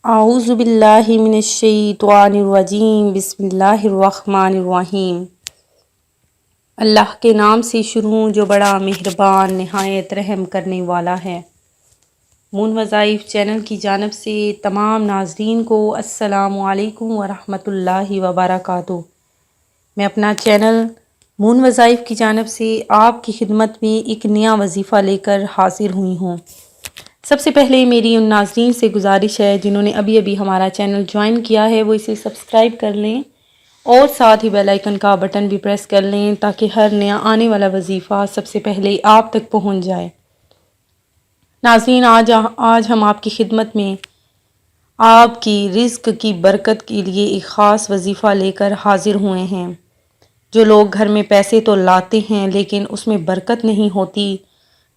اعوذ باللہ من الشیطان الرجیم، بسم اللہ الرحمن الرحیم۔ اللہ کے نام سے شروع جو بڑا مہربان نہایت رحم کرنے والا ہے۔ مون وظائف چینل کی جانب سے تمام ناظرین کو السلام علیکم ورحمۃ اللہ وبرکاتہ۔ میں اپنا چینل مون وظائف کی جانب سے آپ کی خدمت میں ایک نیا وظیفہ لے کر حاضر ہوئی ہوں۔ سب سے پہلے میری ان ناظرین سے گزارش ہے جنہوں نے ابھی ہمارا چینل جوائن کیا ہے وہ اسے سبسکرائب کر لیں اور ساتھ ہی بیل آئیکن کا بٹن بھی پریس کر لیں تاکہ ہر نیا آنے والا وظیفہ سب سے پہلے آپ تک پہنچ جائے۔ ناظرین، آج ہم آپ کی خدمت میں آپ کی رزق کی برکت کے لیے ایک خاص وظیفہ لے کر حاضر ہوئے ہیں۔ جو لوگ گھر میں پیسے تو لاتے ہیں لیکن اس میں برکت نہیں ہوتی،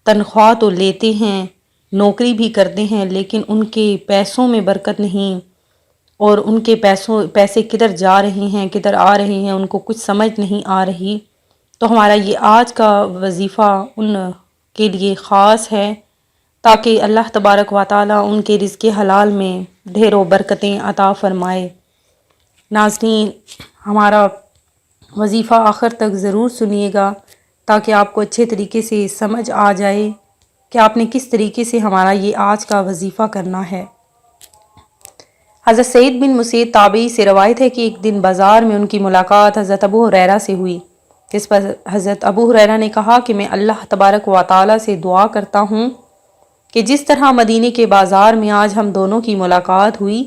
تنخواہ تو لیتے ہیں، نوکری بھی کرتے ہیں لیکن ان کے پیسوں میں برکت نہیں، اور ان کے پیسے کدھر جا رہے ہیں کدھر آ رہے ہیں ان کو کچھ سمجھ نہیں آ رہی، تو ہمارا یہ آج کا وظیفہ ان کے لیے خاص ہے تاکہ اللہ تبارک و تعالیٰ ان کے رزق حلال میں ڈھیر و برکتیں عطا فرمائے۔ ناظرین، ہمارا وظیفہ آخر تک ضرور سنیے گا تاکہ آپ کو اچھے طریقے سے سمجھ آ جائے کہ آپ نے کس طریقے سے ہمارا یہ آج کا وظیفہ کرنا ہے۔ حضرت سعید بن مسیب تابعی سے روایت ہے کہ ایک دن بازار میں ان کی ملاقات حضرت ابو ہریرہ سے ہوئی۔ اس پر حضرت ابو ہریرہ نے کہا کہ میں اللہ تبارک و تعالیٰ سے دعا کرتا ہوں کہ جس طرح مدینے کے بازار میں آج ہم دونوں کی ملاقات ہوئی،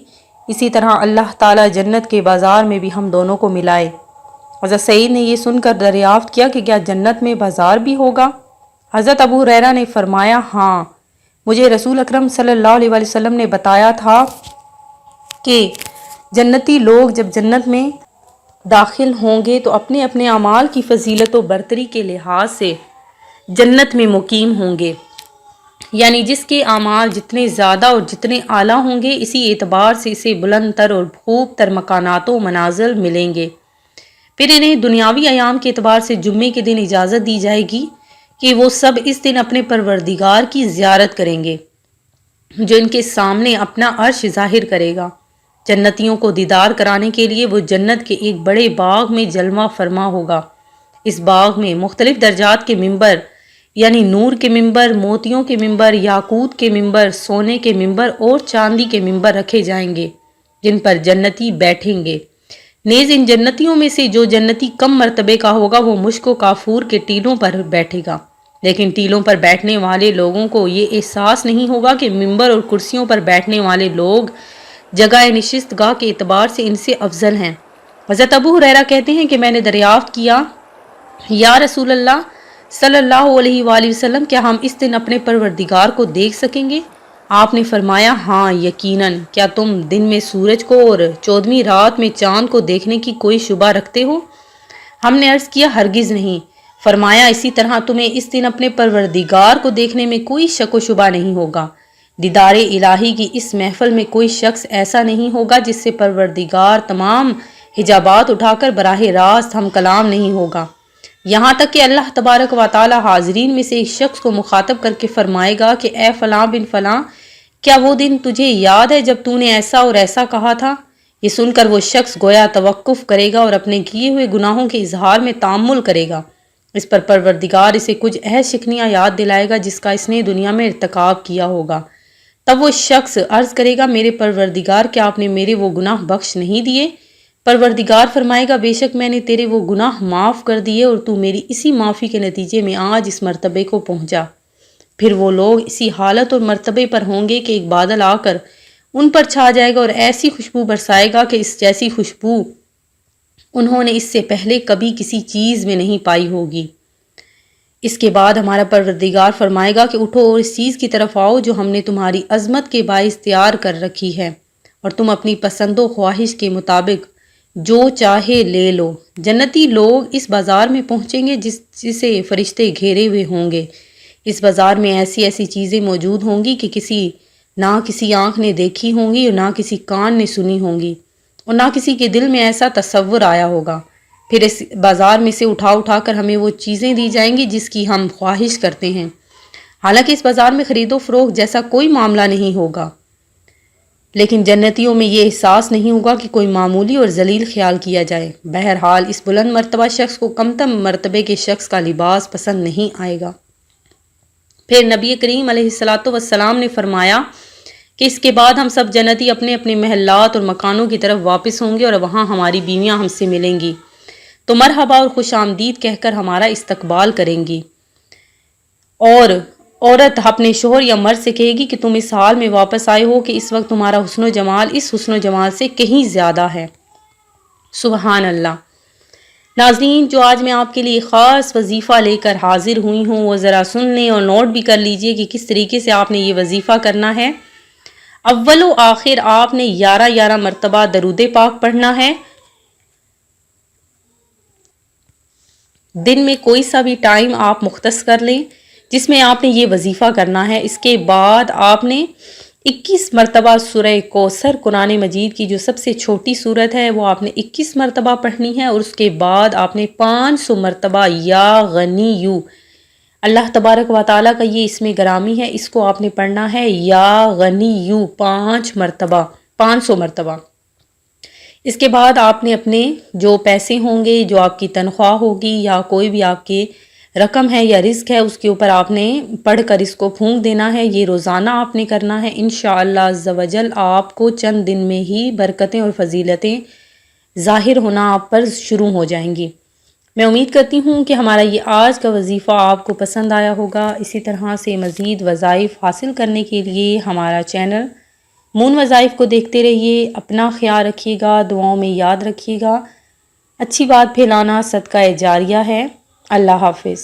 اسی طرح اللہ تعالیٰ جنت کے بازار میں بھی ہم دونوں کو ملائے۔ حضرت سعید نے یہ سن کر دریافت کیا کہ کیا جنت میں بازار بھی ہوگا؟ حضرت ابو ہریرہ نے فرمایا، ہاں، مجھے رسول اکرم صلی اللہ علیہ وسلم نے بتایا تھا کہ جنتی لوگ جب جنت میں داخل ہوں گے تو اپنے اپنے اعمال کی فضیلت و برتری کے لحاظ سے جنت میں مقیم ہوں گے، یعنی جس کے اعمال جتنے زیادہ اور جتنے اعلیٰ ہوں گے اسی اعتبار سے اسے بلند تر اور خوب تر مکانات و منازل ملیں گے۔ پھر انہیں دنیاوی ایام کے اعتبار سے جمعے کے دن اجازت دی جائے گی کہ وہ سب اس دن اپنے پروردگار کی زیارت کریں گے جو ان کے سامنے اپنا عرش ظاہر کرے گا۔ جنتیوں کو دیدار کرانے کے لیے وہ جنت کے ایک بڑے باغ میں جلوہ فرما ہوگا۔ اس باغ میں مختلف درجات کے ممبر، یعنی نور کے ممبر، موتیوں کے ممبر، یاقوت کے ممبر، سونے کے ممبر اور چاندی کے ممبر رکھے جائیں گے جن پر جنتی بیٹھیں گے۔ نیز ان جنتیوں میں سے جو جنتی کم مرتبے کا ہوگا وہ مشک و کافور کے ٹیلوں پر بیٹھے گا، لیکن ٹیلوں پر بیٹھنے والے لوگوں کو یہ احساس نہیں ہوگا کہ ممبر اور کرسیوں پر بیٹھنے والے لوگ جگہ نشست گاہ کے اعتبار سے ان سے افضل ہیں۔ حضرت ابو ہریرہ کہتے ہیں کہ میں نے دریافت کیا، یا رسول اللہ صلی اللہ علیہ وآلہ وسلم، کیا ہم اس دن اپنے پروردگار کو دیکھ سکیں گے؟ آپ نے فرمایا، ہاں یقیناً۔ کیا تم دن میں سورج کو اور 14ویں رات میں چاند کو دیکھنے کی کوئی شبہ رکھتے ہو؟ ہم نے عرض کیا، ہرگز نہیں۔ فرمایا، اسی طرح تمہیں اس دن اپنے پروردگار کو دیکھنے میں کوئی شک و شبہ نہیں ہوگا۔ دیدار الہی کی اس محفل میں کوئی شخص ایسا نہیں ہوگا جس سے پروردگار تمام حجابات اٹھا کر براہ راست ہم کلام نہیں ہوگا، یہاں تک کہ اللہ تبارک و تعالی حاضرین میں سے ایک شخص کو مخاطب کر کے فرمائے گا کہ اے فلاں بن فلاں، کیا وہ دن تجھے یاد ہے جب تو نے ایسا اور ایسا کہا تھا؟ یہ سن کر وہ شخص گویا توقف کرے گا اور اپنے کیے ہوئے گناہوں کے اظہار میں تأمل کرے گا۔ اس پر پروردگار اسے کچھ عہد شکنیاں یاد دلائے گا جس کا اس نے دنیا میں ارتکاب کیا ہوگا۔ تب وہ شخص عرض کرے گا، میرے پروردگار، کیا آپ نے میرے وہ گناہ بخش نہیں دیے؟ پروردگار فرمائے گا، بے شک میں نے تیرے وہ گناہ معاف کر دیے اور تو میری اسی معافی کے نتیجے میں آج اس مرتبے کو پہنچا۔ پھر وہ لوگ اسی حالت اور مرتبے پر ہوں گے کہ ایک بادل آ کر ان پر چھا جائے گا اور ایسی خوشبو برسائے گا کہ اس جیسی خوشبو انہوں نے اس سے پہلے کبھی کسی چیز میں نہیں پائی ہوگی۔ اس کے بعد ہمارا پروردگار فرمائے گا کہ اٹھو اور اس چیز کی طرف آؤ جو ہم نے تمہاری عظمت کے باعث تیار کر رکھی ہے، اور تم اپنی پسند و خواہش کے مطابق جو چاہے لے لو۔ جنتی لوگ اس بازار میں پہنچیں گے جسے فرشتے گھیرے ہوئے ہوں گے۔ اس بازار میں ایسی ایسی چیزیں موجود ہوں گی کہ نہ کسی آنکھ نے دیکھی ہوں گی اور نہ کسی کان نے سنی ہوں گی اور نہ کسی کے دل میں ایسا تصور آیا ہوگا۔ پھر اس بازار میں سے اٹھا کر ہمیں وہ چیزیں دی جائیں گی جس کی ہم خواہش کرتے ہیں، حالانکہ اس بازار میں خرید و فروخت جیسا کوئی معاملہ نہیں ہوگا، لیکن جنتیوں میں یہ احساس نہیں ہوگا کہ کوئی معمولی اور ذلیل خیال کیا جائے۔ بہرحال اس بلند مرتبہ شخص کو کمتر مرتبے کے شخص کا لباس پسند نہیں آئے گا۔ پھر نبی کریم علیہ الصلاۃ والسلام نے فرمایا کہ اس کے بعد ہم سب جنتی اپنے اپنے محلات اور مکانوں کی طرف واپس ہوں گے اور وہاں ہماری بیویاں ہم سے ملیں گی تو مرحبا اور خوش آمدید کہہ کر ہمارا استقبال کریں گی، اور عورت اپنے شوہر یا مرد سے کہے گی کہ تم اس حال میں واپس آئے ہو کہ اس وقت تمہارا حسن و جمال اس حسن و جمال سے کہیں زیادہ ہے۔ سبحان اللہ۔ ناظرین، جو آج میں آپ کے لیے خاص وظیفہ لے کر حاضر ہوئی ہوں وہ ذرا سن لیں اور نوٹ بھی کر لیجئے کہ کس طریقے سے آپ نے یہ وظیفہ کرنا ہے۔ اول و آخر آپ نے 11 مرتبہ درود پاک پڑھنا ہے۔ دن میں کوئی سا بھی ٹائم آپ مختص کر لیں جس میں آپ نے یہ وظیفہ کرنا ہے۔ اس کے بعد آپ نے 21 مرتبہ سورہ کوثر قرآن مجید کی جو سب سے چھوٹی سورت ہے وہ آپ نے 21 مرتبہ پڑھنی ہے، اور اس کے بعد آپ نے 500 مرتبہ یا غنیو، اللہ تبارک و تعالیٰ کا یہ اسم گرامی ہے، اس کو آپ نے پڑھنا ہے یا غنیو 500 مرتبہ۔ اس کے بعد آپ نے اپنے جو پیسے ہوں گے، جو آپ کی تنخواہ ہوگی یا کوئی بھی آپ کے رقم ہے یا رزق ہے، اس کے اوپر آپ نے پڑھ کر اس کو پھونک دینا ہے۔ یہ روزانہ آپ نے کرنا ہے۔ انشاءاللہ عز و جل آپ کو چند دن میں ہی برکتیں اور فضیلتیں ظاہر ہونا آپ پر شروع ہو جائیں گی۔ میں امید کرتی ہوں کہ ہمارا یہ آج کا وظیفہ آپ کو پسند آیا ہوگا۔ اسی طرح سے مزید وظائف حاصل کرنے کے لیے ہمارا چینل مون وظائف کو دیکھتے رہیے۔ اپنا خیال رکھیے گا، دعاؤں میں یاد رکھیے گا۔ اچھی بات پھیلانا صدقہ جاریہ ہے۔ اللہ حافظ۔